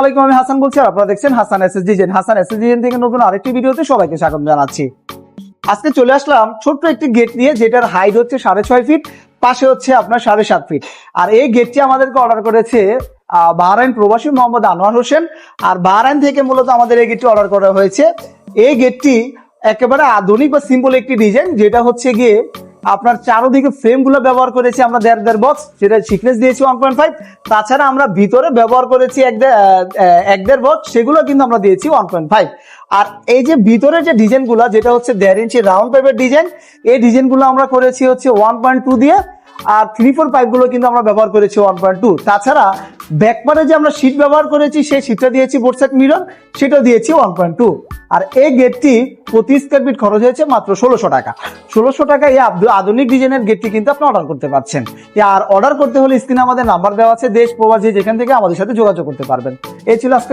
আলাইকুম, আমি হাসান বলছি আর আপনারা দেখছেন Hasan SS design. Hasan SS design থেকে নতুন আরেকটি ভিডিওতে সবাইকে স্বাগত জানাচ্ছি। আজকে চলে আসলাম ছোট্ট একটি গেট নিয়ে, যেটার হাইট হচ্ছে 6.5 ফিট, পাশে হচ্ছে আপনার 7.5 ফিট। আর এই গেটটি আমাদেরকে অর্ডার করেছে বাহরাইন প্রবাসী মোহাম্মদ আনোয়ার হোসেন। আর বাহরাইন থেকে মূলত আমাদের এই গেটটি অর্ডার করা হয়েছে। এই গেটটি একেবারে আধুনিক বা সিম্পল একটি ডিজাইন, যেটা হচ্ছে গিয়ে আপনার চারোদিকে ফ্রেম গুলো ব্যবহার করেছি আমরা 1.5 বক্স, যেটা থিকনেস দিয়েছি 1.5। তাছাড়া আমরা ভিতরে ব্যবহার করেছি 1.5 বক্স, সেগুলো কিন্তু আমরা দিয়েছি 1.5। আর এই যে ভিতরে যে ডিজাইন গুলো, যেটা হচ্ছে 1.5 ইঞ্চি রাউন্ড পাইপের ডিজাইন, এই ডিজাইন গুলো আমরা করেছি হচ্ছে 1.2 দিয়ে। আর 3/4 পাইপ গুলো কিন্তু আমরা ব্যবহার করেছি 1.2। তাছাড়া ব্যাকপারে যে আমরা শীট ব্যবহার করেছি, সেই শীটটা দিয়েছি বোথ সাইড মিরর, সেটা দিয়েছি 1.2। আর এই গেটটি প্রতি স্কয়ার ফিট খরচ হয়েছে মাত্র 1600 টাকা। 1600 টাকা এই আধুনিক ডিজাইনের গেটটি কিন্তু আপনি অর্ডার করতে পারছেন। আর অর্ডার করতে হলে স্ক্রিনে আমাদের নাম্বার দেওয়া আছে, দেশ প্রবাসী যেখান থেকে আমাদের সাথে যোগাযোগ করতে পারবেন। এই ছিল আজকে।